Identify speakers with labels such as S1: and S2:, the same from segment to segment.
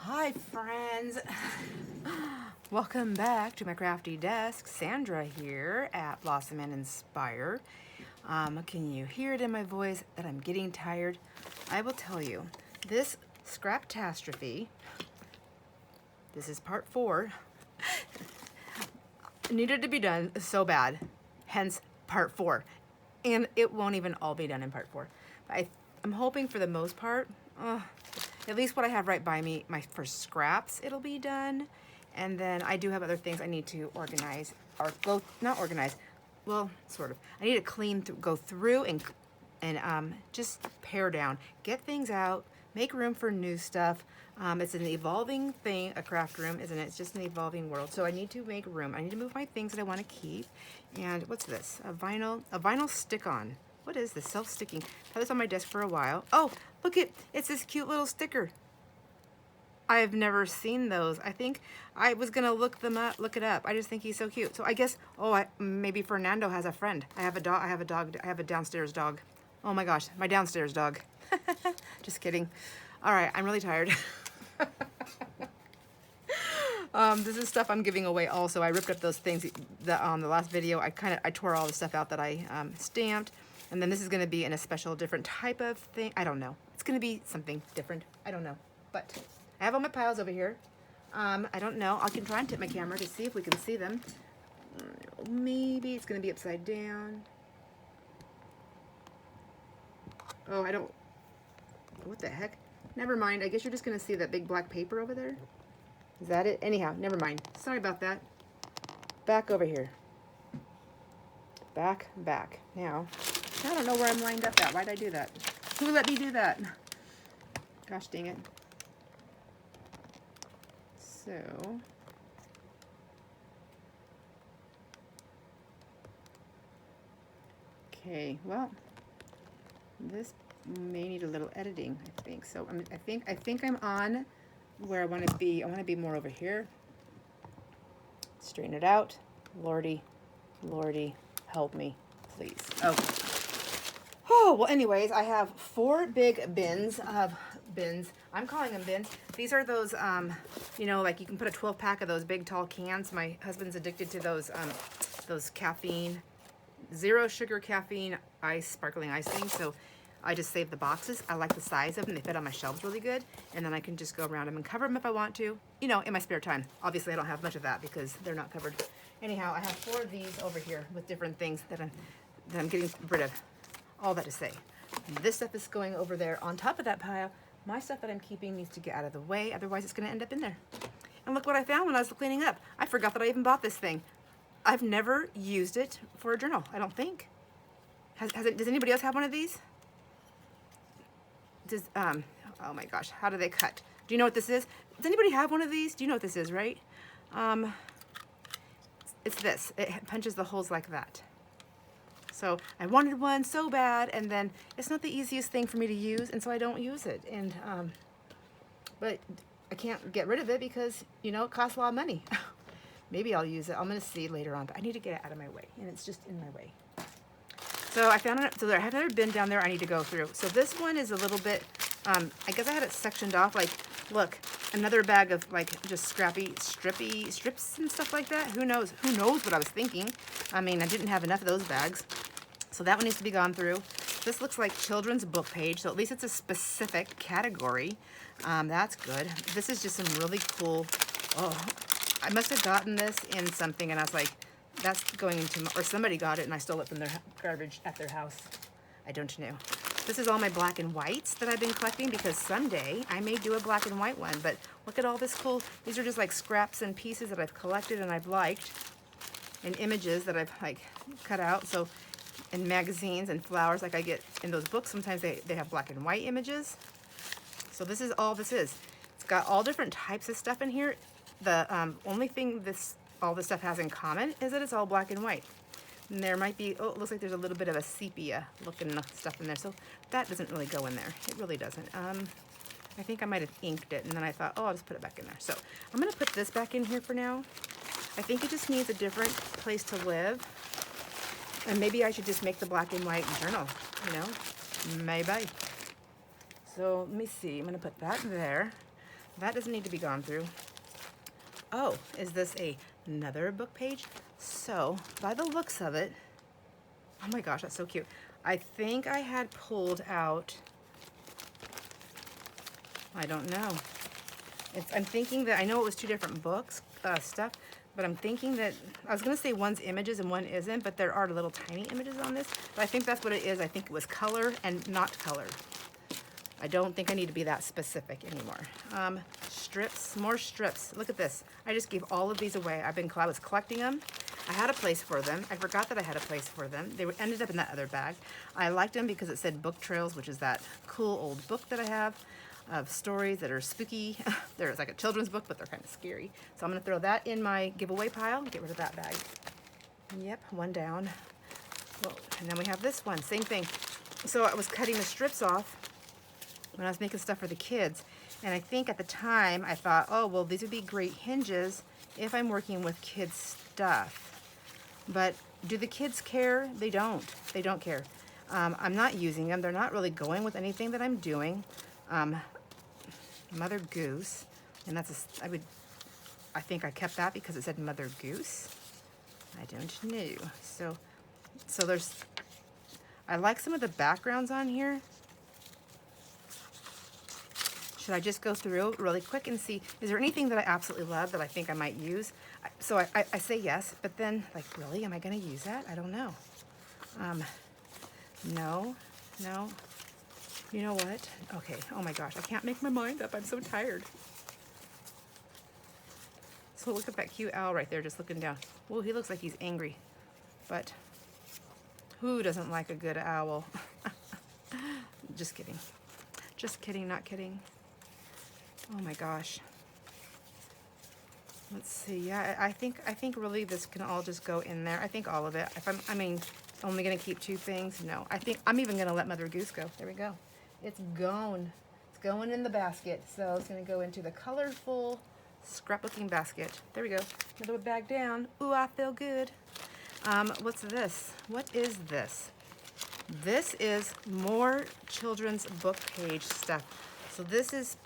S1: Hi friends, welcome back to my crafty desk. Sandra here at Blossom and Inspire. Can you hear it in my voice that I'm getting tired? I will tell you, this scraptastrophe, this is part 4, needed to be done so bad, hence part 4. And it won't even all be done in part 4. But I'm hoping for the most part, at least what I have right by me, my first scraps, it'll be done. And then I do have other things I need to organize, or not organize, well, sort of. I need to go through and just pare down, get things out, make room for new stuff. It's an evolving thing, a craft room, isn't it? It's just an evolving world. So I need to make room. I need to move my things that I want to keep. And what's this? A vinyl stick-on. What is this? Self-sticking. Had this on my desk for a while. Oh, look it's this cute little sticker. I've never seen those. I think I was gonna look it up. I just think he's so cute. So I guess, maybe Fernando has a friend. I have a dog. I have a downstairs dog. Oh my gosh, my downstairs dog. Just kidding. All right, I'm really tired. This is stuff I'm giving away also. I ripped up those things that on the last video. I tore all the stuff out that I stamped. And then this is gonna be in a special different type of thing. I don't know. It's gonna be something different. I don't know. But I have all my piles over here. I don't know. I can try and tip my camera to see if we can see them. Maybe it's gonna be upside down. Oh, I don't, what the heck? Never mind. I guess you're just gonna see that big black paper over there. Is that it? Anyhow, never mind. Sorry about that. Back over here. Back. Now, I don't know where I'm lined up at. Why'd I do that? Who let me do that? Gosh dang it. So, okay, well, this may need a little editing, I think. So I think I'm on where I want to be. I want to be more over here. Straighten it out. Lordy, help me, please. Oh, well, anyways, I have 4 big bins of bins. I'm calling them bins. These are those, you know, like you can put a 12-pack of those big tall cans. My husband's addicted to those caffeine, 0 sugar caffeine sparkling ice things. So I just save the boxes. I like the size of them. They fit on my shelves really good. And then I can just go around them and cover them if I want to, you know, in my spare time. Obviously, I don't have much of that because they're not covered. Anyhow, I have 4 of these over here with different things that I'm getting rid of. All that to say, this stuff is going over there on top of that pile. My stuff that I'm keeping needs to get out of the way, otherwise it's going to end up in there. And look what I found when I was cleaning up. I forgot that I even bought this thing. I've never used it for a journal, I don't think. Does anybody else have one of these? Oh my gosh, how do they cut? Do you know what this is? Does anybody have one of these? Do you know what this is, right? It's this. It punches the holes like that. So I wanted one so bad, and then it's not the easiest thing for me to use, and so I don't use it. And but I can't get rid of it because, you know, it costs a lot of money. Maybe I'll use it. I'm gonna see later on, but I need to get it out of my way, and it's just in my way. So I found it. So there, I have another bin down there I need to go through. So this one is a little bit. I guess I had it sectioned off. Like, look, another bag of like just strippy strips and stuff like that. Who knows? Who knows what I was thinking? I mean, I didn't have enough of those bags. So that one needs to be gone through. This looks like children's book page, so at least it's a specific category. That's good. This is just some really cool, I must have gotten this in something and I was like, that's going into, or somebody got it and I stole it from their garbage at their house. I don't know. This is all my black and whites that I've been collecting because someday I may do a black and white one, but look at all this cool, these are just like scraps and pieces that I've collected and I've liked, and images that I've like cut out. So in magazines and flowers like I get in those books, sometimes they have black and white images. So this is all this is. It's got all different types of stuff in here. The only thing all this stuff has in common is that it's all black and white. And there might be, it looks like there's a little bit of a sepia looking stuff in there. So that doesn't really go in there. It really doesn't. I think I might have inked it and then I thought, I'll just put it back in there. So I'm gonna put this back in here for now. I think it just needs a different place to live. And maybe I should just make the black and white journal, you know, maybe. So let me see, I'm gonna put that there. That doesn't need to be gone through. Oh, is this another book page? So, by the looks of it, oh my gosh, that's so cute. I think I had pulled out, I don't know. I'm thinking that, I know it was two different books, stuff, but I'm thinking that, I was gonna say one's images and one isn't, but there are little tiny images on this, but I think that's what it is. I think it was color and not color. I don't think I need to be that specific anymore. Strips, more strips. Look at this. I just gave all of these away. I was collecting them. I had a place for them. I forgot that I had a place for them. They ended up in that other bag. I liked them because it said Book Trails, which is that cool old book that I have of stories that are spooky. There's like a children's book, but they're kind of scary. So I'm gonna throw that in my giveaway pile, get rid of that bag. Yep, one down. Well, and then we have this one, same thing. So I was cutting the strips off when I was making stuff for the kids. And I think at the time I thought, oh, well, these would be great hinges if I'm working with kids stuff. But do the kids care? They don't. They don't care. I'm not using them. They're not really going with anything that I'm doing. Mother Goose, and I think I kept that because it said Mother Goose. I don't know. So I like some of the backgrounds on here. Should I just go through really quick and see, is there anything that I absolutely love that I think I might use? So I say yes, but then, like, really, am I gonna use that? I don't know. No. You know what? Okay, oh my gosh, I can't make my mind up. I'm so tired. So look at that cute owl right there just looking down. Whoa, he looks like he's angry. But who doesn't like a good owl? Just kidding. Just kidding, not kidding. Oh my gosh. Let's see. Yeah, I think really this can all just go in there. I think all of it. If I mean, only gonna keep two things. No, I think I'm even gonna let Mother Goose go. There we go. It's gone. It's going in the basket. So it's gonna go into the colorful scrapbooking basket. There we go. Another bag down. Ooh, I feel good. What's this? What is this? This is more children's book page stuff. So this is,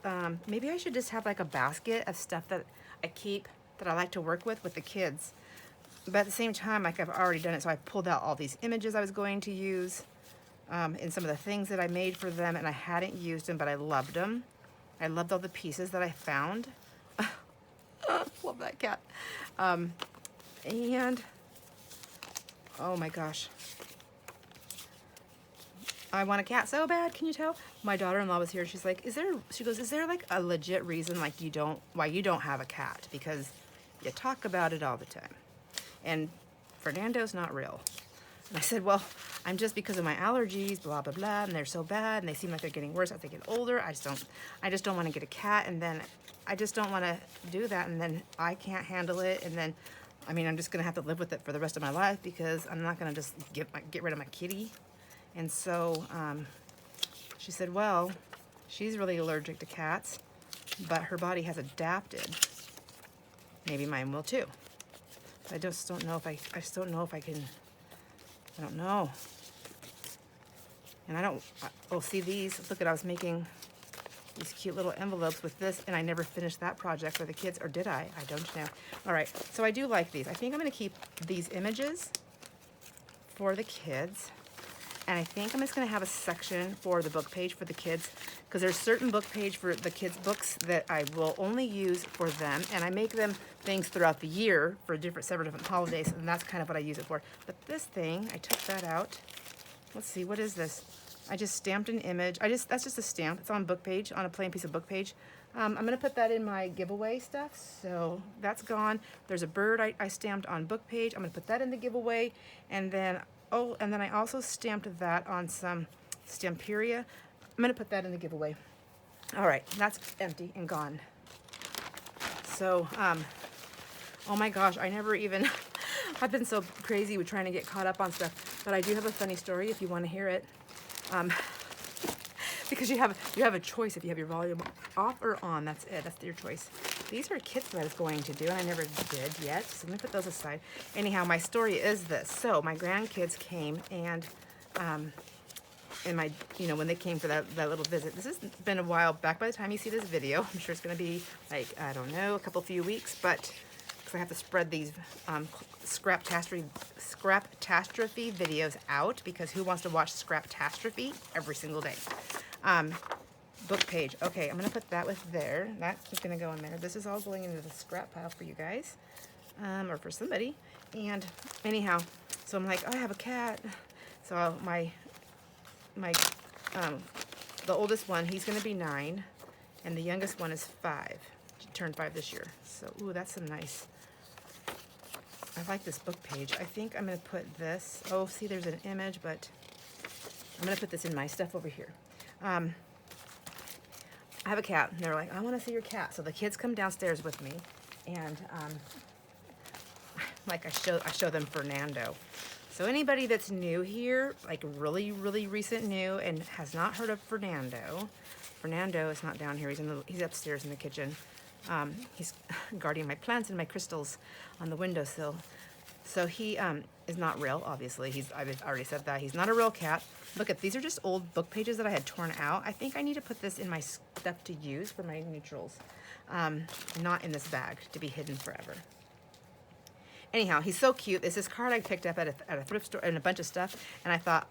S1: maybe I should just have like a basket of stuff that I keep, that I like to work with the kids. But at the same time, like I've already done it, so I pulled out all these images I was going to use, and some of the things that I made for them, and I hadn't used them, but I loved them. I loved all the pieces that I found. Love that cat. And, oh my gosh. I want a cat so bad, can you tell? My daughter-in-law was here, she's like, she goes, is there like a legit reason like why you don't have a cat? Because you talk about it all the time. And Fernando's not real. And I said, well, I'm just because of my allergies, blah, blah, blah, and they're so bad, and they seem like they're getting worse as they get older. I just don't want to get a cat, and then I just don't want to do that, and then I can't handle it, and then, I mean, I'm just going to have to live with it for the rest of my life because I'm not going to just get rid of my kitty. And so she said, well, she's really allergic to cats, but her body has adapted. Maybe mine will too. I just don't know if I can, I don't know. And oh, see these, look at, I was making these cute little envelopes with this, and I never finished that project for the kids, or did I? I don't know. All right, so I do like these. I think I'm gonna keep these images for the kids. And I think I'm just gonna have a section for the book page for the kids, because there's certain book page for the kids' books that I will only use for them, and I make them things throughout the year for several different holidays, and that's kind of what I use it for. But this thing, I took that out. Let's see, what is this? I just stamped an image. That's just a stamp. It's on book page, on a plain piece of book page. I'm gonna put that in my giveaway stuff, so that's gone. There's a bird I stamped on book page. I'm gonna put that in the giveaway, and then and then I also stamped that on some Stamperia. I'm gonna put that in the giveaway. All right, that's empty and gone. So, oh my gosh, I never even, I've been so crazy with trying to get caught up on stuff, but I do have a funny story if you want to hear it. Because you have a choice if you have your volume off or on. That's it. That's your choice. These are kits that I was going to do, and I never did yet. So I'm gonna put those aside. Anyhow, my story is this. So my grandkids came, and in my, you know, when they came for that little visit. This has been a while back by the time you see this video. I'm sure it's going to be like, I don't know, a few weeks, but because I have to spread these scraptastrophe videos out, because who wants to watch scraptastrophe every single day? Book page. Okay, I'm going to put that with there. That's going to go in there. This is all going into the scrap pile for you guys, or for somebody. And anyhow, so I'm like, oh, I have a cat. So the oldest one, he's going to be 9, and the youngest one is 5. She turned 5 this year. So, ooh, that's some nice. I like this book page. I think I'm going to put this. Oh, see, there's an image, but I'm going to put this in my stuff over here. I have a cat, and they're like, I want to see your cat. So the kids come downstairs with me, and like I show them Fernando. So anybody that's new here, like really, really recent new, and has not heard of Fernando, Fernando is not down here. He's upstairs in the kitchen. He's guarding my plants and my crystals on the windowsill. So he is not real, obviously. I've already said that. He's not a real cat. Look at these are just old book pages that I had torn out. I think I need to put this in my stuff to use for my neutrals, not in this bag to be hidden forever. Anyhow, he's so cute. This is this card I picked up at a thrift store and a bunch of stuff, and I thought,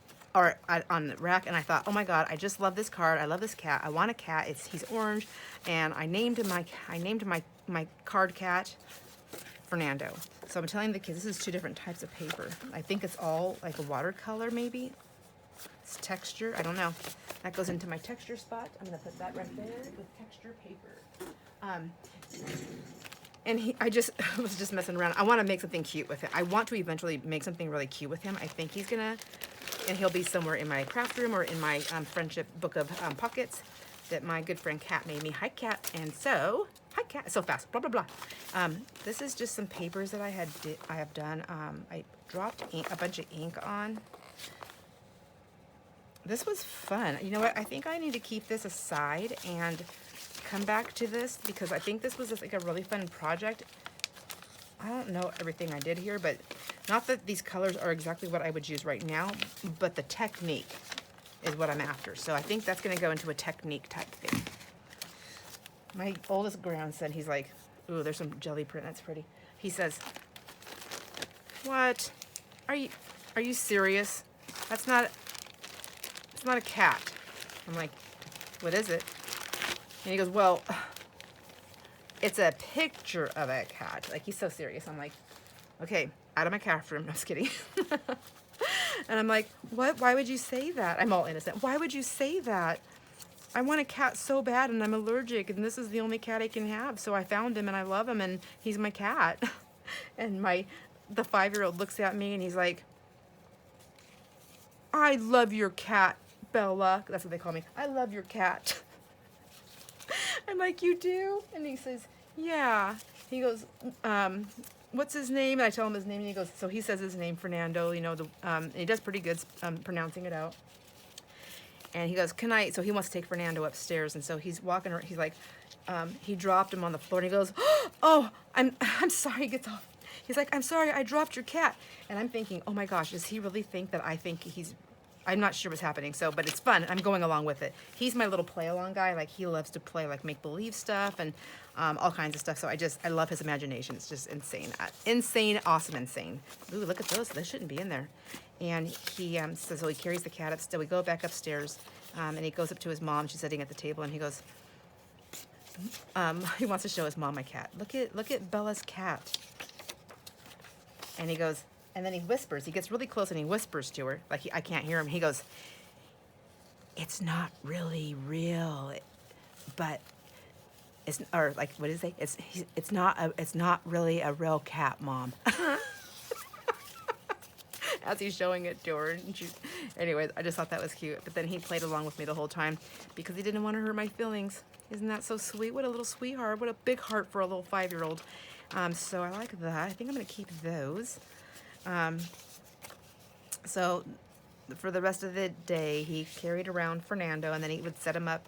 S1: on the rack, and I thought, oh my God, I just love this card. I love this cat. I want a cat. He's orange, and I named my card cat Fernando. So I'm telling the kids, this is 2 different types of paper. I think it's all like a watercolor, maybe. It's texture. I don't know. That goes into my texture spot. I'm gonna put that right there with texture paper. And I just was just messing around. I want to make something cute with it. I want to eventually make something really cute with him. I think he's gonna, and he'll be somewhere in my craft room or in my friendship book of pockets that my good friend Kat made me. Hi, Kat. And so, hi, Kat. So fast. Blah blah blah. This is just some papers that I have done. I dropped a bunch of ink on. This was fun. You know what? I think I need to keep this aside and come back to this, because I think this was just like a really fun project. I don't know everything I did here, but not that these colors are exactly what I would use right now, but the technique is what I'm after. So I think that's going to go into a technique type thing. My oldest grandson, he's like, ooh, there's some jelly print. That's pretty. He says, what? Are you serious? It's not a cat. I'm like, what is it? And he goes, well, it's a picture of a cat. Like, he's so serious. I'm like, okay, out of my craft room. No, I'm just kidding. And I'm like, what? Why would you say that? I'm all innocent. Why would you say that? I want a cat so bad, and I'm allergic, and this is the only cat I can have. So I found him, and I love him, and he's my cat. And the 5-year-old looks at me, and he's like, I love your cat, Bella. That's what they call me. I love your cat. I'm like, you do? And he says, yeah. He goes, what's his name? And I tell him his name, and he goes, so he says his name, Fernando, you know, and he does pretty good pronouncing it out. And he goes, so he wants to take Fernando upstairs, and so he's walking around, he's like, he dropped him on the floor, and he goes, oh, I'm sorry, he gets off. He's like, I'm sorry, I dropped your cat. And I'm thinking, oh my gosh, does he really think that I think I'm not sure what's happening, but it's fun. I'm going along with it. He's my little play-along guy. Like, he loves to play, like, make-believe stuff and all kinds of stuff. So I love his imagination. It's just insane. Insane, awesome, insane. Ooh, look at those. Those shouldn't be in there. And he says, so he carries the cat upstairs. We go back upstairs, and he goes up to his mom. She's sitting at the table, and he goes, he wants to show his mom my cat. Look at Bella's cat. And he goes, and then he whispers. He gets really close and he whispers to her, like I can't hear him. He goes, "It's not really real, but it's," or like, what did he say? It's not really a real cat, Mom." As he's showing it to her, and anyways, I just thought that was cute. But then he played along with me the whole time because he didn't want to hurt my feelings. Isn't that so sweet? What a little sweetheart. What a big heart for a little 5-year-old. So I like that. I think I'm going to keep those. So for the rest of the day, he carried around Fernando, and then he would set him up.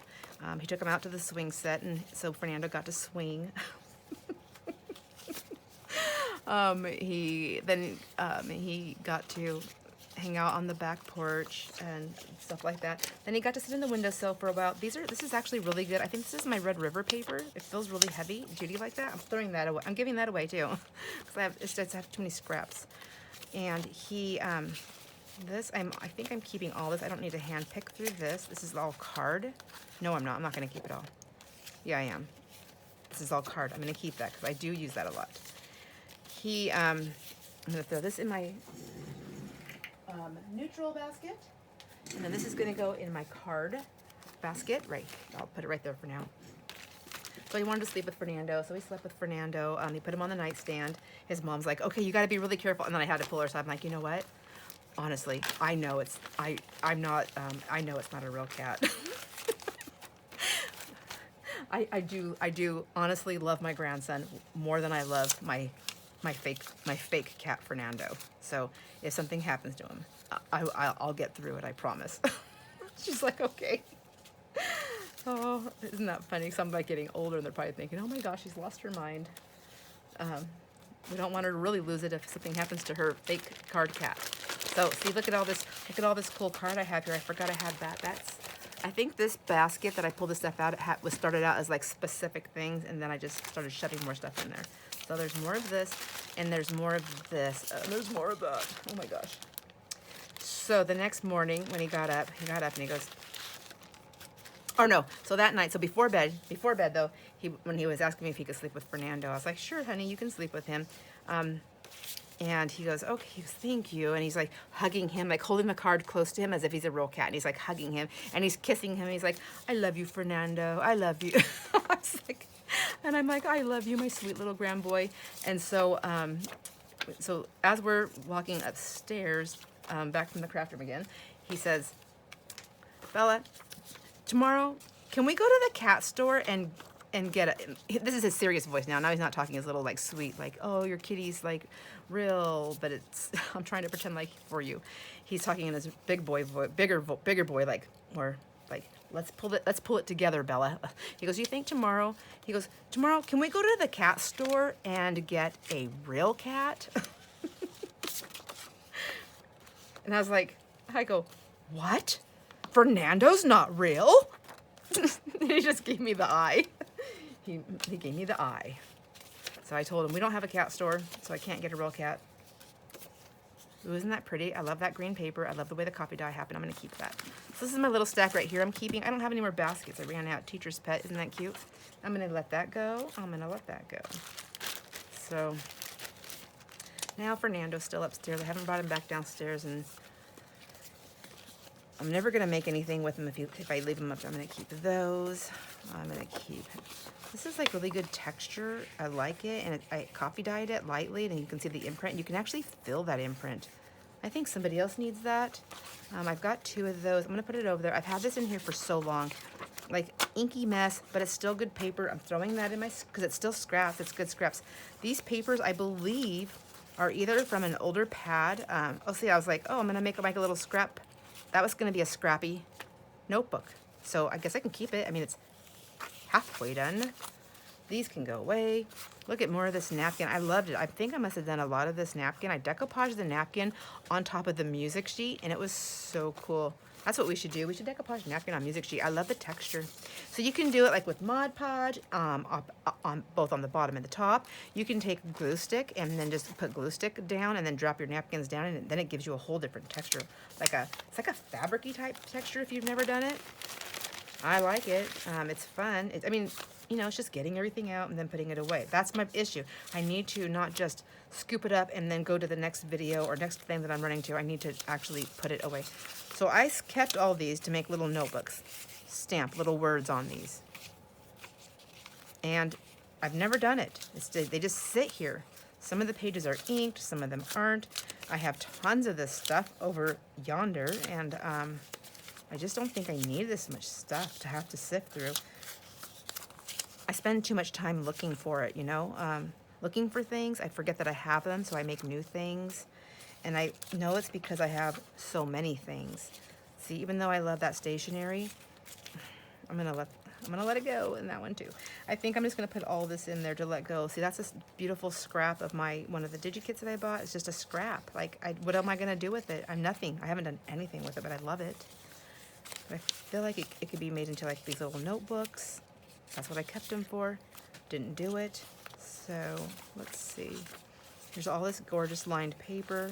S1: He took him out to the swing set, and so Fernando got to swing. He got to hang out on the back porch and stuff like that. Then he got to sit in the windowsill for a while. This is actually really good. I think this is my Red River paper. It feels really heavy. Judy like that? I'm throwing that away. I'm giving that away too, because I have too many scraps. And he, I think I'm keeping all this. I don't need to hand pick through this. This is all card. No, I'm not. I'm not going to keep it all. Yeah, I am. This is all card. I'm going to keep that because I do use that a lot. I'm going to throw this in my neutral basket. And then this is going to go in my card basket. Right. I'll put it right there for now. So he wanted to sleep with Fernando. So he slept with Fernando. He put him on the nightstand. His mom's like, okay, you got to be really careful. And then I had to pull her aside. I'm like, you know what? Honestly, I know I know it's not a real cat. I do honestly love my grandson more than I love my fake cat Fernando. So if something happens to him, I'll get through it, I promise. She's like, okay. Oh, isn't that funny? So I'm like getting older and they're probably thinking, oh my gosh, she's lost her mind. We don't want her to really lose it if something happens to her fake card cat. So see, look at all this cool card I have here. I forgot I had that. I think this basket that I pulled this stuff out was started out as like specific things, and then I just started shoving more stuff in there. So there's more of this, and there's more of this, and there's more of that. Oh my gosh. So the next morning when he got up and he goes, oh no, so that night, so before bed though, when he was asking me if he could sleep with Fernando, I was like, sure, honey, you can sleep with him. And he goes, okay, thank you. And he's like hugging him, like holding the card close to him as if he's a real cat. And he's like hugging him and he's kissing him. And he's like, I love you, Fernando. I love you. I was like, and I'm like, I love you, my sweet little grand boy. And so, so as we're walking upstairs, back from the craft room again, he says, Bella, tomorrow, can we go to the cat store and get a, this is his serious voice now. Now he's not talking his little like sweet, like, oh, your kitty's like real, but it's, I'm trying to pretend like for you. He's talking in this big boy voice, bigger boy, like, more like, let's pull it together, Bella. He goes, you think tomorrow? He goes, tomorrow, can we go to the cat store and get a real cat? And I was like, I go, what? Fernando's not real? He just gave me the eye. He gave me the eye. So I told him, we don't have a cat store, so I can't get a real cat. Ooh, isn't that pretty? I love that green paper. I love the way the coffee dye happened. I'm going to keep that. So this is my little stack right here. I'm keeping, I don't have any more baskets. I ran out. Teacher's pet. Isn't that cute? I'm going to let that go. I'm going to let that go. So now Fernando's still upstairs. I haven't brought him back downstairs, and I'm never going to make anything with him if I leave him up. I'm going to keep those. I'm going to keep, this is like really good texture. I like it, and I coffee dyed it lightly, and you can see the imprint. You can actually feel that imprint. I think somebody else needs that. I've got 2 of those. I'm going to put it over there. I've had this in here for so long. Like inky mess, but it's still good paper. I'm throwing that in my, because it's still scraps. It's good scraps. These papers, I believe, are either from an older pad. Oh, see, I was like, oh, I'm going to make like a little scrap. That was going to be a scrappy notebook. So I guess I can keep it. I mean, it's halfway done. These can go away. Look at more of this napkin. I loved it. I think I must have done a lot of this napkin. I decoupaged the napkin on top of the music sheet, and it was so cool. That's what we should do. We should decoupage napkin on music sheet. I love the texture. So you can do it like with Mod Podge, both on the bottom and the top. You can take glue stick and then just put glue stick down and then drop your napkins down, and then it gives you a whole different texture. It's like a fabric-y type texture if you've never done it. I like it. It's fun. I mean, you know, it's just getting everything out and then putting it away. That's my issue. I need to not just scoop it up and then go to the next video or next thing that I'm running to. I need to actually put it away. So I kept all these to make little notebooks, stamp little words on these. And I've never done it. They just sit here. Some of the pages are inked, some of them aren't. I have tons of this stuff over yonder, and I just don't think I need this much stuff to have to sift through. I spend too much time looking for it, you know? Looking for things. I forget that I have them, so I make new things. And I know it's because I have so many things. See, even though I love that stationery, I'm gonna let, I'm gonna let it go in that one too. I think I'm just gonna put all this in there to let go. See, that's this beautiful scrap of one of the DigiKits that I bought. It's just a scrap. Like, what am I gonna do with it? I'm nothing. I haven't done anything with it, but I love it. But I feel like it could be made into like these little notebooks. That's what I kept them for. Didn't do it. So let's see. Here's all this gorgeous lined paper.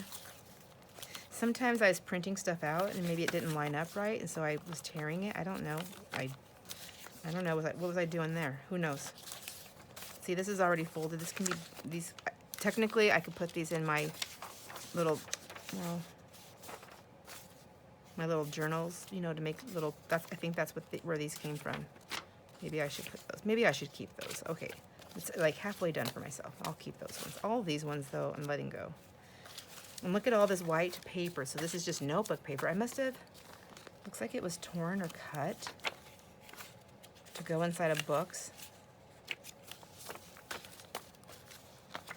S1: Sometimes I was printing stuff out and maybe it didn't line up right, and so I was tearing it. I don't know. I don't know. What was I doing there? Who knows? See, this is already folded. This can be these. Technically, I could put these in my little, well, my little journals. You know, to make little. I think that's where these came from. Maybe I should put those. Maybe I should keep those. Okay, it's like halfway done for myself. I'll keep those ones. All these ones though, I'm letting go. And look at all this white paper. So this is just notebook paper. I must have. Looks like it was torn or cut to go inside of books.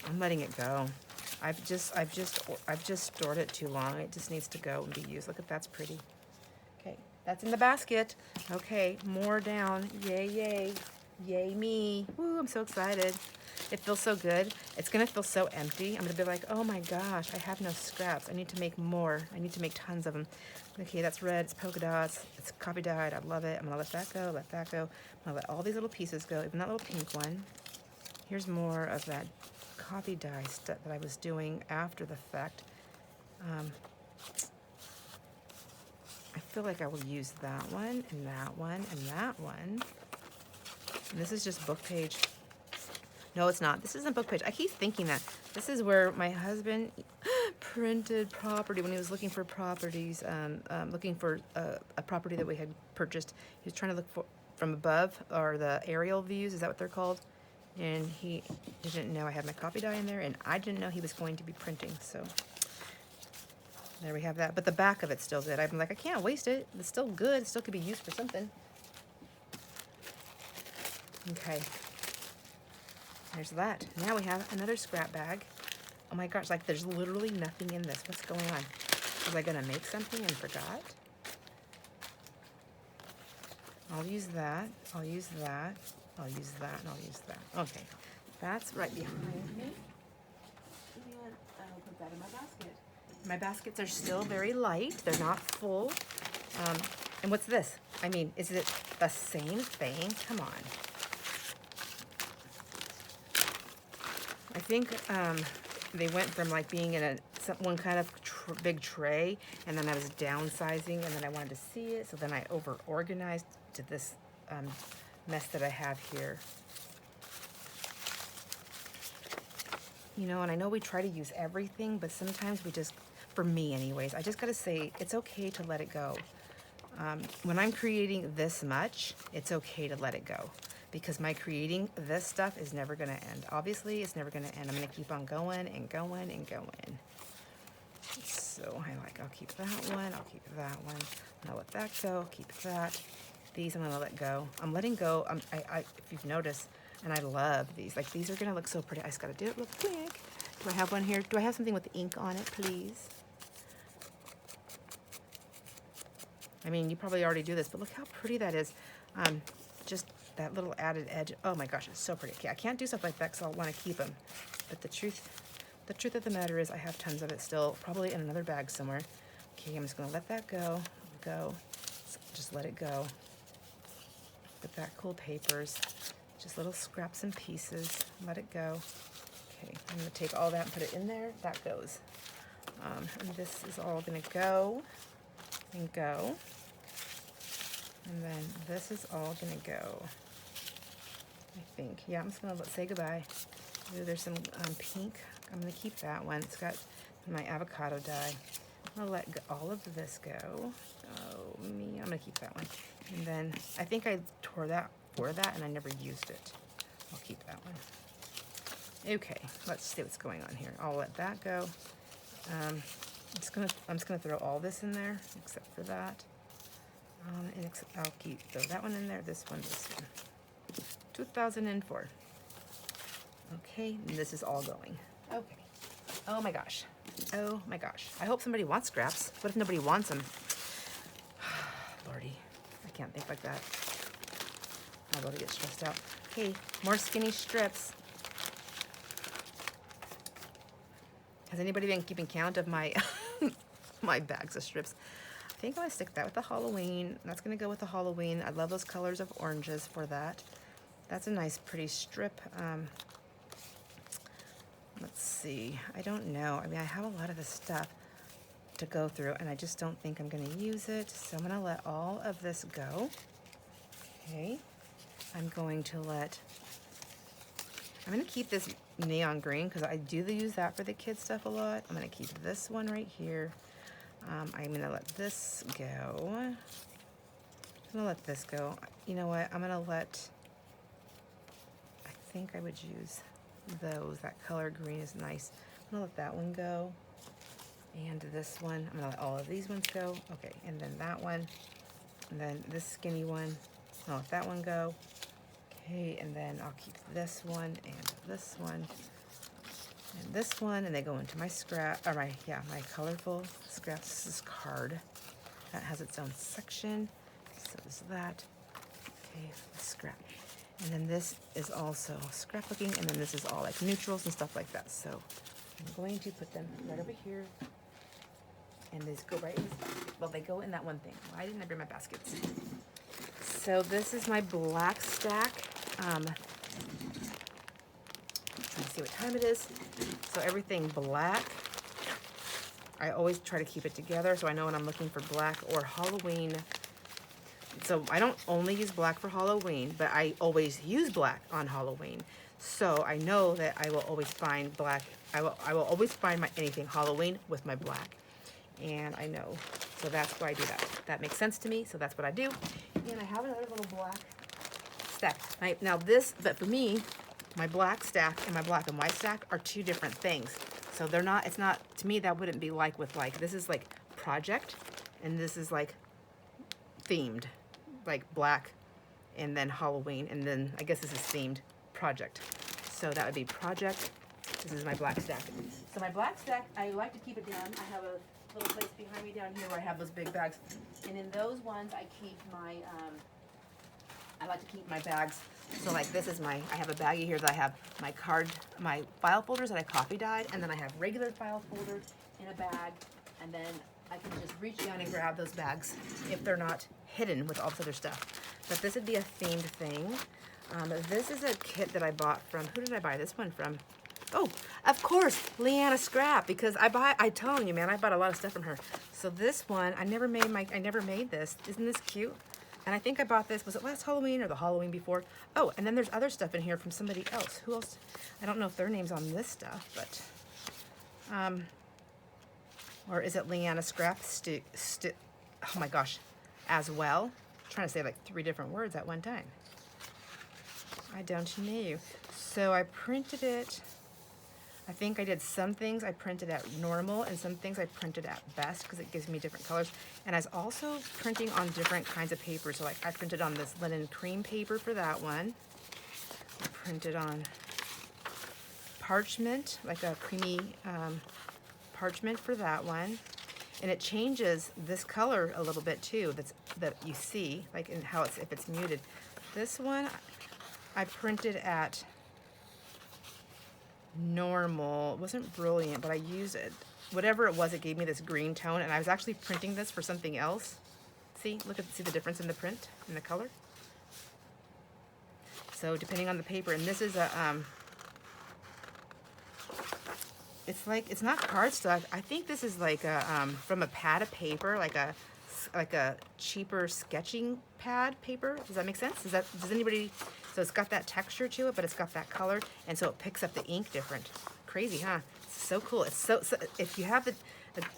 S1: I'm letting it go. I've just stored it too long. It just needs to go and be used. Look at that's pretty. Okay, that's in the basket. Okay, more down. Yay, yay. Yay me. Woo, I'm so excited. It feels so good. It's gonna feel so empty. I'm gonna be like, oh my gosh, I have no scraps. I need to make more. I need to make tons of them. Okay, that's red, it's polka dots, it's copy dyed, I love it. I'm gonna let that go, let that go. I'm gonna let all these little pieces go, even that little pink one. Here's more of that copy dye stuff that I was doing after the fact. I feel like I will use that one, and that one, and that one. And this is just book page. No, it's not. This isn't book page. I keep thinking that. This is where my husband printed property when he was looking for properties, looking for a property that we had purchased. He was trying to look for from above, or the aerial views, is that what they're called? And he didn't know I had my copy die in there, and I didn't know he was going to be printing, so there we have that. But the back of it's still good. I'm like, I can't waste it. It's still good. It still could be used for something. Okay. There's that. Now we have another scrap bag. Oh my gosh, like there's literally nothing in this. What's going on? Was I gonna make something and forgot? I'll use that. I'll use that. I'll use that, and I'll use that. Okay, that's right behind me. And I'll put that in my basket. My baskets are still very light. They're not full. And what's this? I mean, is it the same thing? Come on. I think they went from like being in one kind of big tray, and then I was downsizing, and then I wanted to see it, so then I over-organized to this mess that I have here. You know, and I know we try to use everything, but sometimes we just, for me anyways, I just gotta say, it's okay to let it go. When I'm creating this much, it's okay to let it go. Because my creating this stuff is never gonna end. Obviously, it's never gonna end. I'm gonna keep on going and going and going. So I'll keep that one, I'll keep that one. I'll let that go, keep that. These I'm gonna let go. I'm letting go, if you've noticed, and I love these. Like, these are gonna look so pretty. I just gotta do it real quick. Do I have one here? Do I have something with ink on it, please? I mean, you probably already do this, but look how pretty that is. Just that little added edge. Oh my gosh, it's so pretty. Okay, I can't do stuff like that because I'll want to keep them. But the truth of the matter is I have tons of it still, probably in another bag somewhere. Okay, I'm just gonna let that go. Just let it go. With that cool papers, just little scraps and pieces. Let it go. Okay, I'm gonna take all that and put it in there. That goes. And this is all gonna go and go. And then this is all gonna go, I think. Yeah, I'm just gonna say goodbye. Ooh, there's some pink. I'm gonna keep that one. It's got my avocado dye. I'm gonna let all of this go. Oh, me, I'm gonna keep that one. And then I think I tore that for that and I never used it. I'll keep that one. Okay, let's see what's going on here. I'll let that go. I'm just gonna throw all this in there except for that. And I'll throw that one in there, this one. 2004. Okay, and this is all going. Okay. Oh my gosh. Oh my gosh. I hope somebody wants scraps. What if nobody wants them? Lordy, I can't think like that. I'll really get stressed out. Okay, more skinny strips. Has anybody been keeping count of my my bags of strips? I think I'm gonna stick that with the Halloween. That's gonna go with the Halloween. I love those colors of oranges for that. That's a nice, pretty strip. Let's see. I don't know. I mean, I have a lot of this stuff to go through, and I just don't think I'm gonna use it. So I'm gonna let all of this go. Okay. I'm going to keep this neon green because I do use that for the kids stuff a lot. I'm gonna keep this one right here. I'm gonna let this go. I'm gonna let this go. You know what? I think I would use those. That color green is nice. I'm gonna let that one go. And this one, I'm gonna let all of these ones go. Okay, and then that one, and then this skinny one, I'll let that one go. Okay, and then I'll keep this one and this one and this one, and they go into my scrap, or my colorful scraps. This is card. That has its own section. So is that. Okay, scrap. And then this is also scrapbooking, and then this is all like neutrals and stuff like that. So I'm going to put them right over here. And these go right in this basket. Well, they go in that one thing. Why didn't I bring my baskets? So this is my black stack. Let's see what time it is. So everything black. I always try to keep it together so I know when I'm looking for black or Halloween. So I don't only use black for Halloween, but I always use black on Halloween. So I know that I will always find black. I will always find anything Halloween with my black. And I know. So that's why I do that. That makes sense to me, so that's what I do. And I have another little black stack. Now this, but for me, my black stack and my black and white stack are two different things. So they're not, it's not, to me that wouldn't be like with like, this is like project, and this is like themed, like black, and then Halloween, and then I guess this is themed project. So that would be project. This is my black stack. So my black stack, I like to keep it down. I have a little place behind me down here where I have those big bags. And in those ones, I keep my, I like to keep my bags. So like this is I have a baggie here that I have my file folders that I coffee dyed, and then I have regular file folders in a bag, and then I can just reach down and grab those bags if they're not hidden with all this other stuff. But this would be a themed thing. This is a kit that I bought from, who did I buy this one from? Oh, of course, Leanna Scrap, because I'm telling you, man, I bought a lot of stuff from her. So this one, I never made this. Isn't this cute? And I think I bought this, was it last Halloween or the Halloween before? Oh, and then there's other stuff in here from somebody else. Who else? I don't know if their name's on this stuff, but, or is it Leanna Scrap? Oh my gosh, as well. I'm trying to say like 3 different words at one time. I don't know. So I printed it. I think I did some things I printed at normal and some things I printed at best because it gives me different colors. And I was also printing on different kinds of paper. So like I printed on this linen cream paper for that one. I printed on parchment, like a creamy parchment for that one. And it changes this color a little bit too, that you see, like in how it's, if it's muted. This one I printed at normal. It wasn't brilliant, but I used it. Whatever it was, it gave me this green tone, and I was actually printing this for something else. See the difference in the print and the color? So depending on the paper, and this is a, it's not cardstock. I think this is like a, from a pad of paper, like a cheaper sketching pad paper. Does that make sense? Does anybody, so it's got that texture to it, but it's got that color, and so it picks up the ink different. Crazy, huh? It's so cool. It's so if you have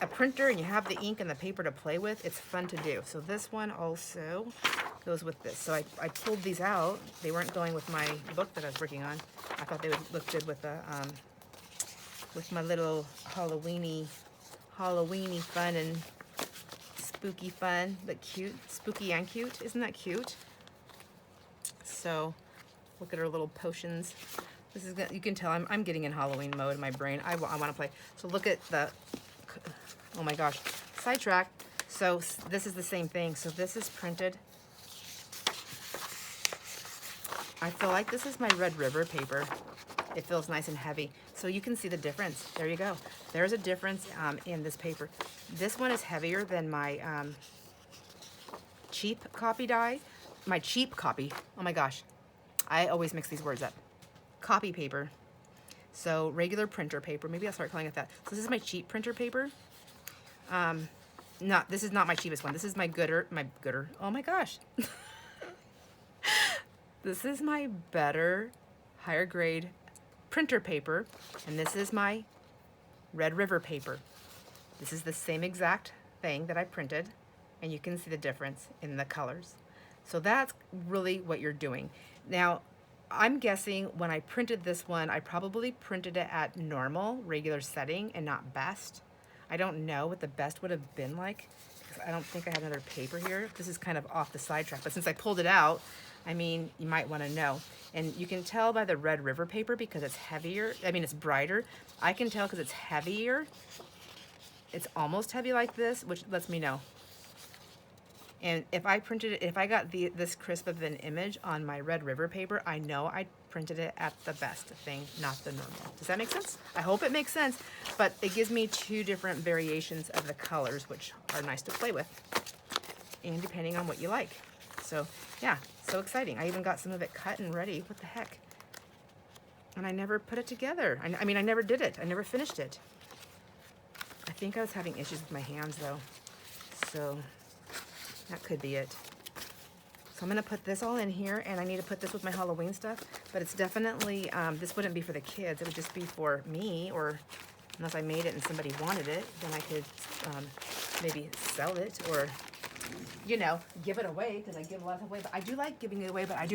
S1: a printer and you have the ink and the paper to play with, it's fun to do. So this one also goes with this. So I pulled these out. They weren't going with my book that I was working on. I thought they would look good with the with my little Halloweeny fun and spooky fun, but cute. Spooky and cute. Isn't that cute? So look at her little potions. This is, you can tell I'm getting in Halloween mode in my brain. I want to play. So look at the, oh my gosh, sidetrack. So this is the same thing. So this is printed I feel like this is my Red River paper. It feels nice and heavy. So you can see the difference. There you go. There's a difference in this paper. This one is heavier than my cheap copy die. My cheap copy. Oh my gosh. I always mix these words up. Copy paper. So regular printer paper. Maybe I'll start calling it that. So this is my cheap printer paper. This is not my cheapest one. This is my gooder. Oh my gosh. This is my better, higher grade printer paper, and this is my Red River paper. This is the same exact thing that I printed, and you can see the difference in the colors. So that's really what you're doing. Now, I'm guessing when I printed this one, I probably printed it at normal, regular setting, and not best. I don't know what the best would have been like, because I don't think I have another paper here. This is kind of off the sidetrack, but since I pulled it out, I mean, you might want to know. And you can tell by the Red River paper because it's heavier. I mean, it's brighter. I can tell because it's heavier. It's almost heavy like this, which lets me know. And if I printed it, if I got this crisp of an image on my Red River paper, I know I printed it at the best thing, not the normal. Does that make sense? I hope it makes sense, but it gives me two different variations of the colors, which are nice to play with, and depending on what you like. So yeah, so exciting. I even got some of it cut and ready. What the heck? And I never put it together. I mean, I never did it. I never finished it. I think I was having issues with my hands though. So that could be it. So I'm gonna put this all in here, and I need to put this with my Halloween stuff, but it's definitely, this wouldn't be for the kids. It would just be for me, or unless I made it and somebody wanted it, then I could maybe sell it, or you know, give it away, because I give a lot away. But I do like giving it away, but I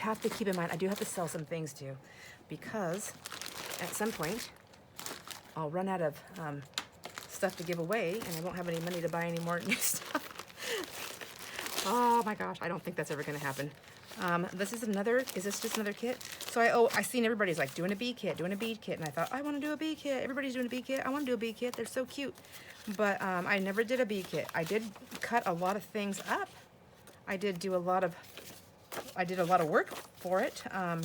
S1: have to keep in mind, I do have to sell some things too, because at some point I'll run out of stuff to give away, and I won't have any money to buy any more new stuff. Oh my gosh, I don't think that's ever gonna happen. This is this just another kit? So I seen everybody's like doing a bee kit, and I thought, I wanna do a bee kit. Everybody's doing a bee kit. I wanna do a bee kit. They're so cute. But I never did a bee kit. I did cut a lot of things up. I did a lot of work for it. I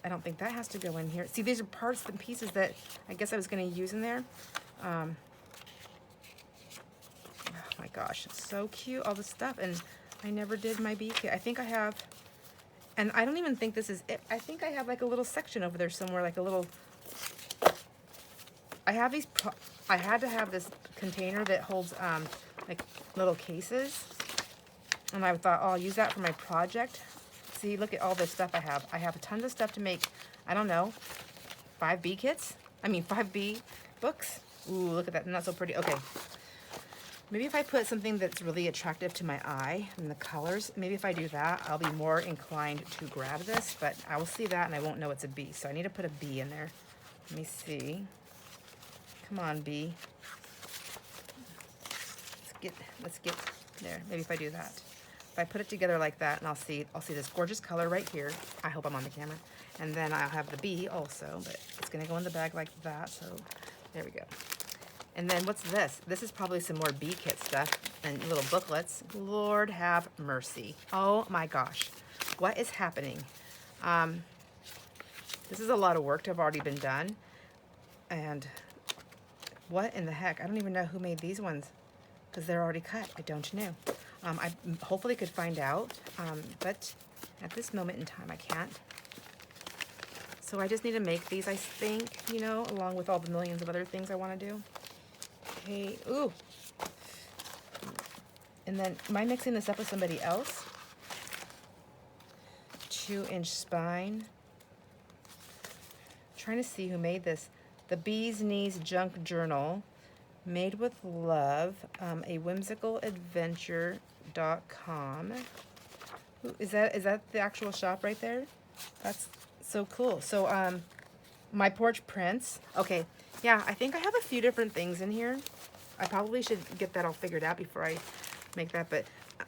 S1: don't think that has to go in here. See, these are parts and pieces that I guess I was gonna use in there. Oh my gosh, it's so cute, all this stuff, and I never did my bee kit. I think I have, and I don't even think this is it. I think I have like a little section over there somewhere, like a little, I have these, I had to have this container that holds like little cases, and I thought, oh, I'll use that for my project. See, look at all this stuff I have. I have tons of stuff to make, I don't know, 5 bee kits? I mean, 5 bee books? Ooh, look at that, not so pretty. Okay. Maybe if I put something that's really attractive to my eye and the colors, maybe if I do that, I'll be more inclined to grab this, but I will see that and I won't know it's a bee. So I need to put a bee in there. Let me see. Come on, bee. Let's get there. Maybe if I do that. If I put it together like that, and I'll see this gorgeous color right here. I hope I'm on the camera. And then I'll have the bee also, but it's gonna go in the bag like that, so there we go. And then what's this? This is probably some more bee kit stuff and little booklets. Lord have mercy. Oh my gosh. What is happening? This is a lot of work to have already been done. And what in the heck? I don't even know who made these ones because they're already cut. I don't know. I hopefully could find out, but at this moment in time, I can't. So I just need to make these, I think, you know, along with all the millions of other things I want to do. Okay, ooh. And then, am I mixing this up with somebody else? 2-inch spine. Trying to see who made this. The Bee's Knees Junk Journal, made with love, a whimsical adventure.com. Is that the actual shop right there? That's so cool. So, My Porch Prints. Okay, yeah, I think I have a few different things in here. I probably should get that all figured out before I make that, but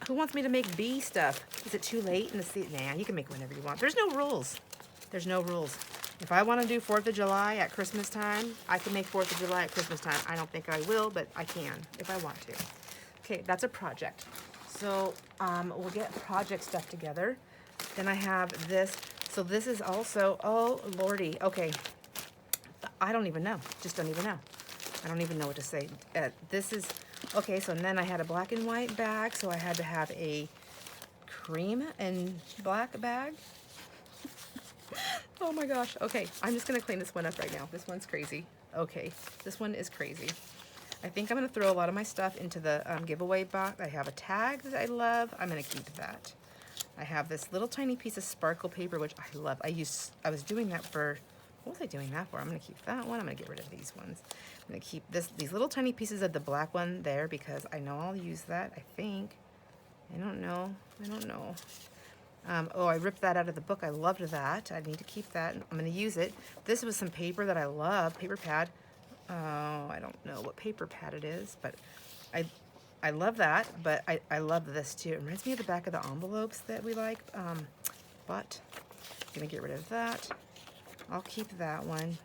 S1: who wants me to make bee stuff? Is it too late in the season? Nah, you can make whenever you want. There's no rules. There's no rules. If I want to do 4th of July at Christmas time, I can make 4th of July at Christmas time. I don't think I will, but I can if I want to. Okay, that's a project. So we'll get project stuff together. Then I have this. So this is also, oh lordy, okay. I don't even know, just don't even know. I don't even know what to say. This is, okay, so then I had a black and white bag, so I had to have a cream and black bag. Oh my gosh, okay, I'm just gonna clean this one up right now. This one's crazy. Okay, this one is crazy. I think I'm gonna throw a lot of my stuff into the giveaway box. I have a tag that I love, I'm gonna keep that. I have this little tiny piece of sparkle paper, which I love. I was doing that for, what was I doing that for? I'm gonna keep that one, I'm gonna get rid of these ones. I'm gonna keep these little tiny pieces of the black one there because I know I'll use that, I think. I don't know. Oh, I ripped that out of the book. I loved that. I need to keep that. I'm going to use it. This was some paper that I love, paper pad. Oh, I don't know what paper pad it is, but I love that, but I love this too. It reminds me of the back of the envelopes that we like, but I'm going to get rid of that. I'll keep that one.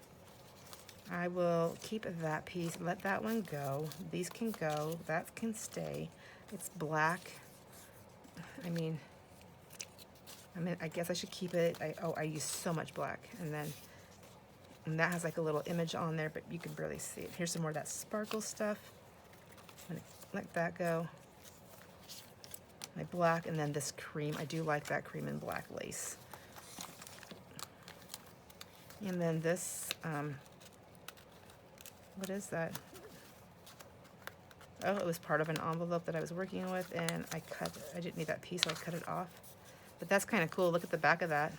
S1: I will keep that piece. Let that one go. These can go. That can stay. It's black. I mean, I guess I should keep it. I use so much black. And that has like a little image on there, but you can barely see it. Here's some more of that sparkle stuff. I'm gonna let that go. My black, and then this cream. I do like that cream and black lace. And then this, what is that? Oh, it was part of an envelope that I was working with, and I didn't need that piece, so I cut it off. But that's kind of cool. Look at the back of that.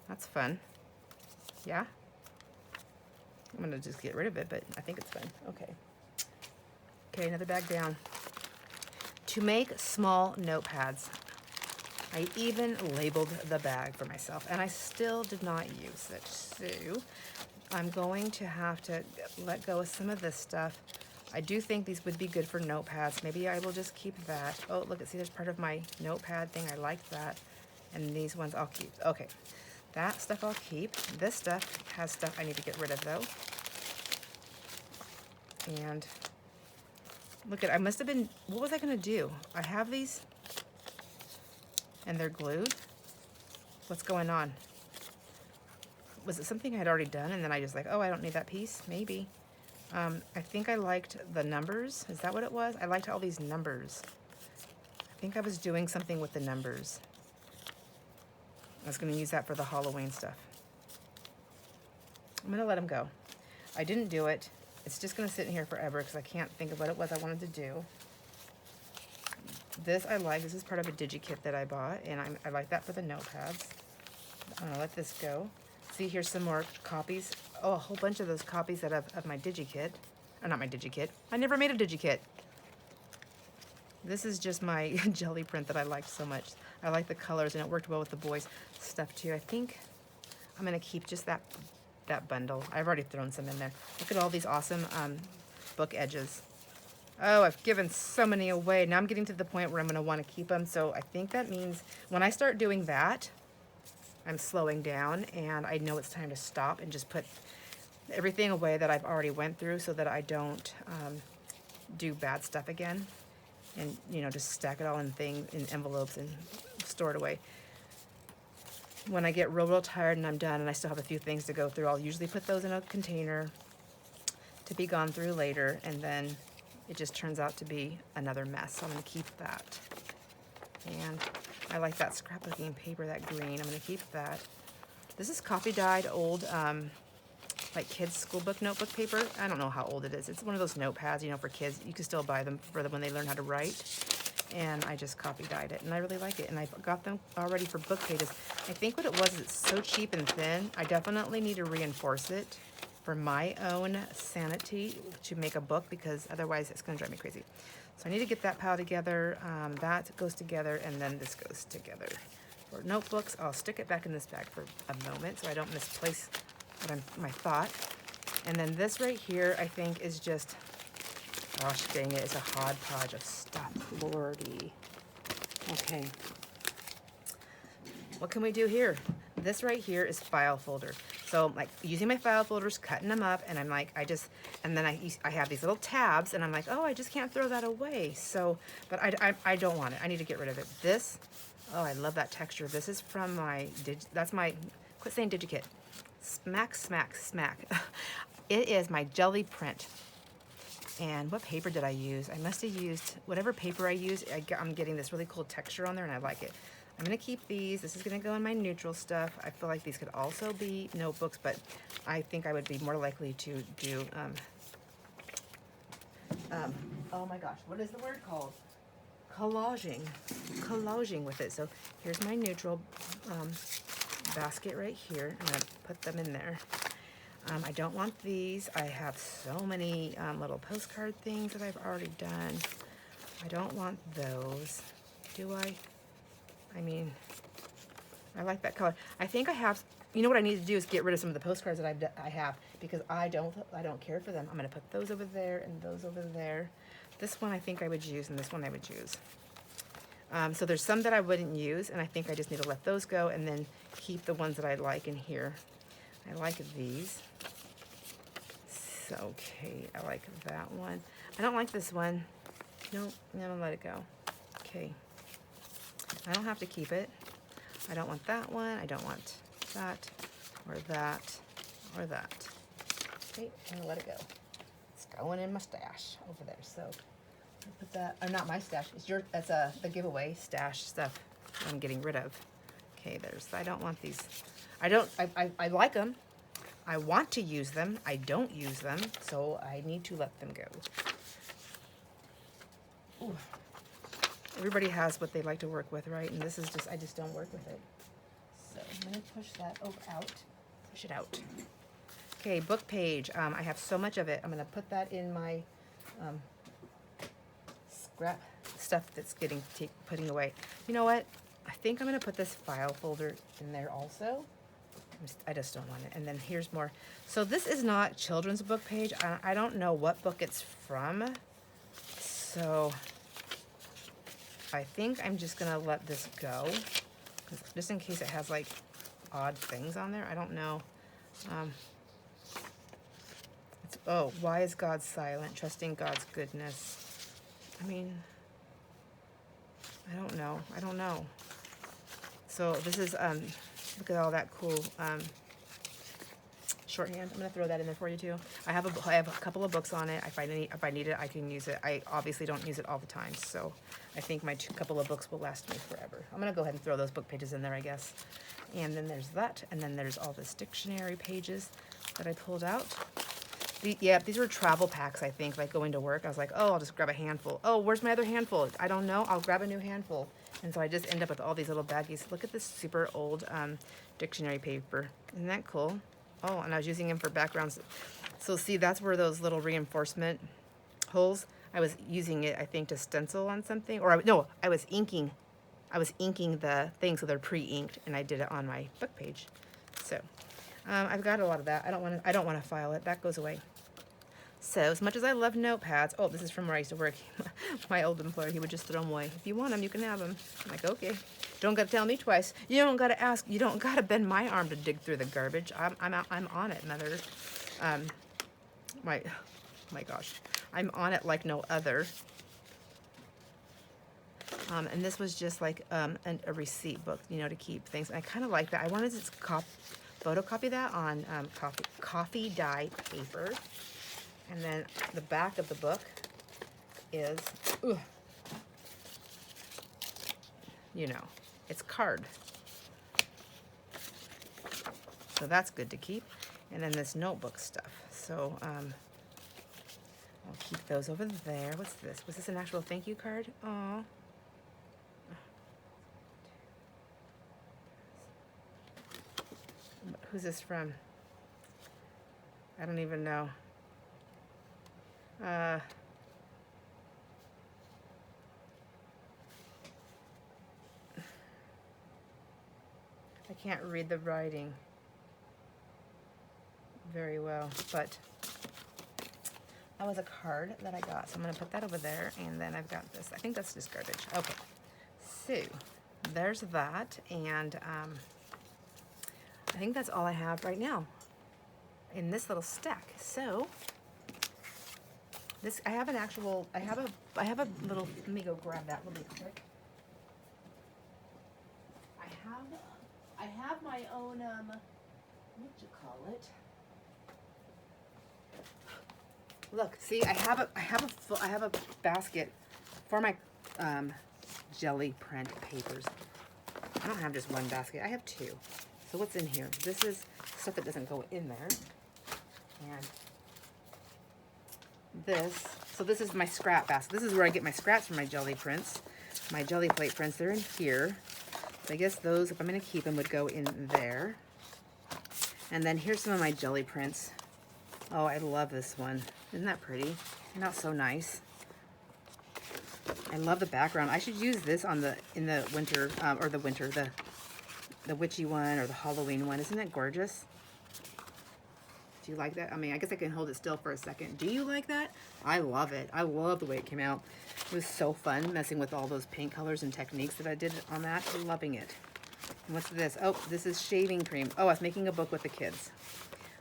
S1: That's fun. Yeah? I'm going to just get rid of it, but I think it's fun. Okay. Okay, another bag down. To make small notepads. I even labeled the bag for myself, and I still did not use it. So I'm going to have to let go of some of this stuff. I do think these would be good for notepads. Maybe I will just keep that. Oh, look, see, there's part of my notepad thing. I like that. And these ones I'll keep. Okay, that stuff I'll keep. This stuff has stuff I need to get rid of, though. And look at, I must have been, what was I going to do? I have these, and they're glued. What's going on? Was it something I had already done, and then I just like, oh, I don't need that piece? Maybe. I think I liked the numbers. Is that what it was? I liked all these numbers. I think I was doing something with the numbers. I was going to use that for the Halloween stuff. I'm going to let them go. I didn't do it. It's just going to sit in here forever because I can't think of what it was I wanted to do. This I like. This is part of a DigiKit that I bought, and I like that for the notepads. I'm going to let this go. See, here's some more copies. Oh, a whole bunch of those copies that of my DigiKit. Or not my DigiKit. I never made a DigiKit. This is just my jelly print that I liked so much. I like the colors, and it worked well with the boys' stuff too. I think I'm going to keep just that bundle. I've already thrown some in there. Look at all these awesome book edges. Oh, I've given so many away. Now I'm getting to the point where I'm going to want to keep them. So I think that means when I start doing that, I'm slowing down, and I know it's time to stop and just put everything away that I've already went through so that I don't do bad stuff again. And, you know, just stack it all in envelopes and store it away. When I get real tired and I'm done and I still have a few things to go through, I'll usually put those in a container to be gone through later, and then it just turns out to be another mess. So I'm going to keep that. And I like that scrapbooking paper, that green. I'm going to keep that. This is coffee dyed old, like kids' school book notebook paper. I don't know how old it is. It's one of those notepads, you know, for kids. You can still buy them for them when they learn how to write. And I just copy dyed it, and I really like it. And I've got them already for book pages. I think what it was is it's so cheap and thin. I definitely need to reinforce it for my own sanity to make a book, because otherwise it's going to drive me crazy. So I need to get that pile together. That goes together, and then this goes together. For notebooks, I'll stick it back in this bag for a moment so I don't misplace my thought. And then this right here, I think, is just, gosh dang it, it's a hodgepodge of stuff. Lordy. Okay. What can we do here? This right here is file folder. So I'm like using my file folders, cutting them up, and I'm like, and then I have these little tabs, and I'm like, oh, I just can't throw that away. So, but I don't want it. I need to get rid of it. This, oh, I love that texture. This is from my, that's my, quit saying DigiKit. Smack, smack, smack. It is my jelly print. And what paper did I use? I must have used, whatever paper I used, I'm getting this really cool texture on there, and I like it. I'm gonna keep these. This is gonna go in my neutral stuff. I feel like these could also be notebooks, but I think I would be more likely to do, oh my gosh, what is the word called? Collaging with it. So here's my neutral basket right here. I'm gonna put them in there. I don't want these. I have so many little postcard things that I've already done. I don't want those. Do I? I mean, I like that color. I think I have, you know what I need to do is get rid of some of the postcards that I have, because I don't care for them. I'm gonna put those over there and those over there. This one I think I would use, and this one I would use. So there's some that I wouldn't use, and I think I just need to let those go and then keep the ones that I like in here. I like these. So, okay, I like that one. I don't like this one. Nope, I'm gonna let it go. Okay. I don't have to keep it. I don't want that one. I don't want that, or that, or that. Okay, I'm gonna let it go. It's going in my stash over there. So I'll put that, or not my stash. It's your. That's the giveaway stash stuff I'm getting rid of. Okay, I don't want these. I like them. I want to use them. I don't use them, so I need to let them go. Ooh. Everybody has what they like to work with, right? And this is just, I just don't work with it. So I'm gonna push that out, push it out. Okay, book page. I have so much of it. I'm gonna put that in my scrap stuff that's getting putting away. You know what? I think I'm gonna put this file folder in there also. I just don't want it. And then here's more. So this is not children's book page. I don't know what book it's from. So I think I'm just gonna let this go, just in case it has like odd things on there. I don't know. Oh, why is God silent? Trusting God's goodness. I mean, I don't know. I don't know. So this is look at all that cool shorthand. I'm gonna throw that in there for you too. I have a couple of books on it. If I need it, I can use it. I obviously don't use it all the time, so I think my couple of books will last me forever. I'm gonna go ahead and throw those book pages in there, I guess. And then there's that, and then there's all this dictionary pages that I pulled out. Yeah, these were travel packs, I think, like going to work. I was like, oh, I'll just grab a handful. Oh, where's my other handful? I don't know. I'll grab a new handful. And so I just end up with all these little baggies. Look at this super old dictionary paper. Isn't that cool? Oh, and I was using them for backgrounds. So see, that's where those little reinforcement holes, I was using it, I think, to stencil on something. Or no, I was inking the thing, so they're pre-inked, and I did it on my book page. So I've got a lot of that. I don't want to file it. That goes away. So as much as I love notepads, oh, this is from where I used to work. My old employer, he would just throw them away. If you want them, you can have them. I'm like, okay. Don't got to tell me twice. You don't got to ask. You don't got to bend my arm to dig through the garbage. I'm on it, mother. My gosh, I'm on it like no other. And this was just like a receipt book, you know, to keep things. And I kind of like that. I wanted to photocopy that on coffee dye paper. And then the back of the book is, you know, it's card. So that's good to keep. And then this notebook stuff. So I'll keep those over there. What's this? Was this an actual thank you card? Aw. Who's this from? I don't even know. I can't read the writing very well, but that was a card that I got, so I'm going to put that over there, and then I've got this. I think that's just garbage. Okay, so there's that, and I think that's all I have right now. in this little stack. So this, I have a little, let me go grab that really quick. I have my own, what you call it? Look, see, I have a basket for my jelly print papers. I don't have just one basket, I have two. So what's in here? This is stuff that doesn't go in there. And this is my scrap basket. This is where I get my scraps for my jelly prints. My jelly plate prints, they're in here. So I guess those, if I'm gonna keep them, would go in there. And then here's some of my jelly prints. Oh, I love this one. Isn't that pretty? Isn't that so nice? I love the background. I should use this on in the winter, the witchy one or the Halloween one. Isn't that gorgeous? Do you like that? I mean, I guess I can hold it still for a second. Do you like that? I love it. I love the way it came out. It was so fun messing with all those paint colors and techniques that I did on that. I'm loving it. And what's this? Oh, this is shaving cream. Oh, I was making a book with the kids.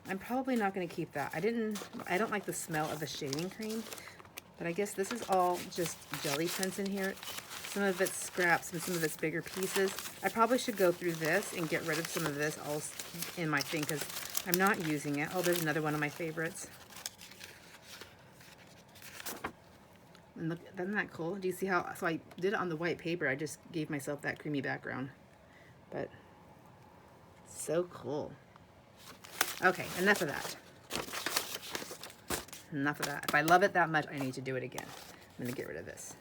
S1: I'm probably not going to keep that. I don't like the smell of the shaving cream, but I guess this is all just jelly prints in here. Some of it's scraps and some of it's bigger pieces. I probably should go through this and get rid of some of this all in my thing because I'm not using it. Oh, there's another one of my favorites. And look, isn't that cool? Do you see how, so I did it on the white paper. I just gave myself that creamy background, but so cool. Okay, enough of that. Enough of that. If I love it that much, I need to do it again. I'm gonna get rid of this.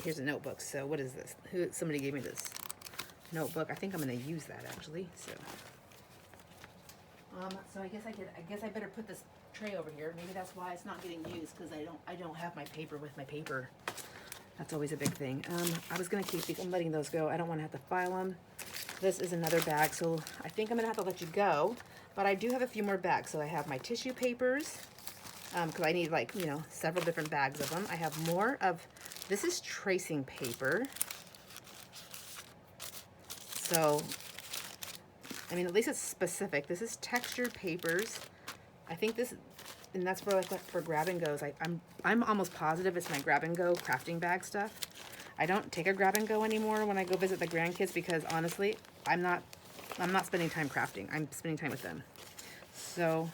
S1: Here's a notebook. So what is this? Somebody gave me this notebook. I think I'm gonna use that actually. So I guess I better put this tray over here. Maybe that's why it's not getting used, because I don't have my paper with my paper. That's always a big thing. I was gonna keep these. I'm letting those go. I don't want to have to file them. This is another bag, so I think I'm gonna have to let you go. But I do have a few more bags. So I have my tissue papers, because I need, like, you know, several different bags of them. I have more of, this is tracing paper. So, I mean, at least it's specific. This is textured papers. I think this, and that's for, like, for grab and goes. I'm almost positive it's my grab and go crafting bag stuff. I don't take a grab and go anymore when I go visit the grandkids because honestly, I'm not spending time crafting. I'm spending time with them. So,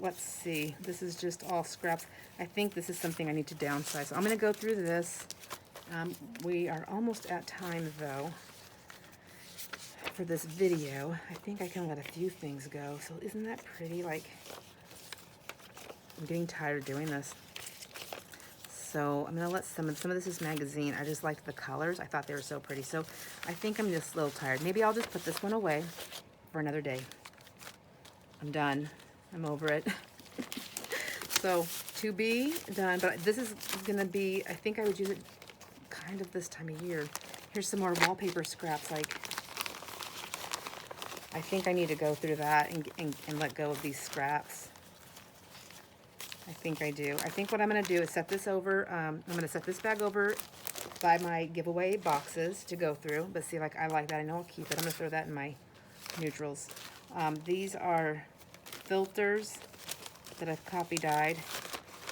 S1: let's see. This is just all scraps. I think this is something I need to downsize. So I'm going to go through this. We are almost at time though for this video. I think I can let a few things go. So isn't that pretty? Like, I'm getting tired of doing this. So I'm gonna let some of this is magazine. I just liked the colors. I thought they were so pretty. So I think I'm just a little tired. Maybe I'll just put this one away for another day. I'm done. I'm over it. So to be done, but this is gonna be, I think I would use it kind of this time of year. Here's some more wallpaper scraps. Like, I think I need to go through that and let go of these scraps. I think I do. I think what I'm going to do is set this over. I'm going to set this bag over by my giveaway boxes to go through. But see, like, I like that. I know I'll keep it. I'm going to throw that in my neutrals. These are filters that I've copy dyed.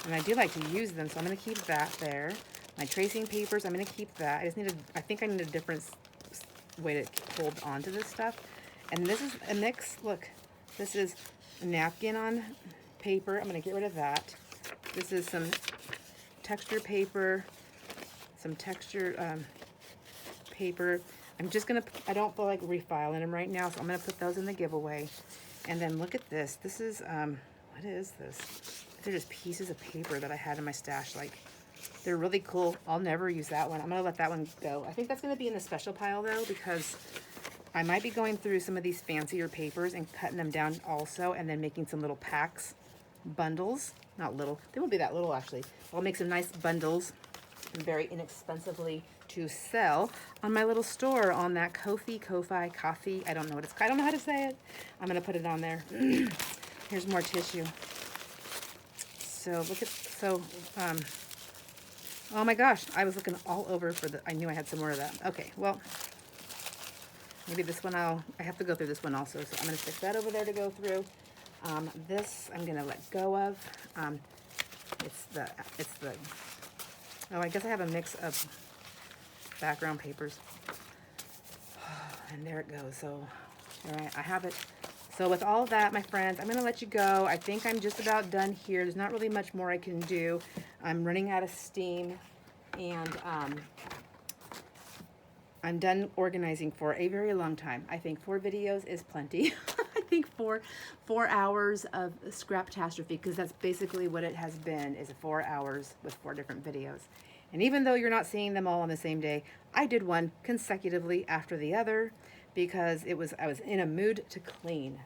S1: And I do like to use them, so I'm going to keep that there. My tracing papers, I'm going to keep that. I think I need a different way to hold on to this stuff. And this is a mix. Look, this is a napkin on paper. I'm going to get rid of that. This is some texture paper, some texture paper. I'm just going to, I don't feel like refiling them right now, so I'm going to put those in the giveaway. And then look at this. This is, what is this? They're just pieces of paper that I had in my stash. Like, they're really cool. I'll never use that one. I'm going to let that one go. I think that's going to be in the special pile, though, because I might be going through some of these fancier papers and cutting them down also, and then making some little packs, bundles. Not little. They won't be that little, actually. I'll make some nice bundles very inexpensively to sell on my little store on that Ko-fi. I don't know what it's, I don't know how to say it. I'm going to put it on there. Here's more tissue. So look at, oh my gosh, I was looking all over for the, I knew I had some more of that. Okay, well, Maybe this one I have to go through this one also, so I'm going to stick that over there to go through. This I'm going to let go of. It's the, oh, I guess I have a mix of background papers. And there it goes. So, all right, I have it. So with all that, my friends, I'm going to let you go. I think I'm just about done here. There's not really much more I can do. I'm running out of steam, and I'm done organizing for a very long time. I think 4 videos is plenty. I think 4 hours of scraptastic, because that's basically what it has been, is 4 hours with 4 different videos. And even though you're not seeing them all on the same day, I did one consecutively after the other because I was in a mood to clean.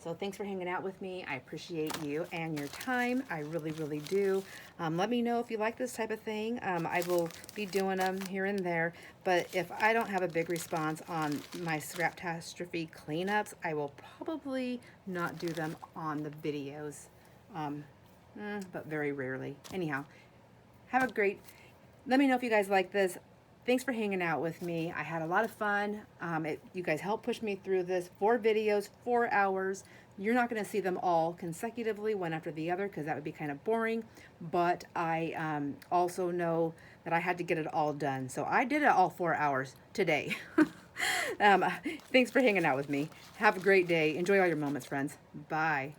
S1: So thanks for hanging out with me. I appreciate you and your time. I really, really do. Let me know if you like this type of thing. I will be doing them here and there, but if I don't have a big response on my scraptastic cleanups, I will probably not do them on the videos, but very rarely. Anyhow, have a great, let me know if you guys like this. Thanks for hanging out with me. I had a lot of fun. You guys helped push me through this. 4 videos, 4 hours. You're not going to see them all consecutively, one after the other, because that would be kind of boring. But I also know that I had to get it all done. So I did it all 4 hours today. Thanks for hanging out with me. Have a great day. Enjoy all your moments, friends. Bye.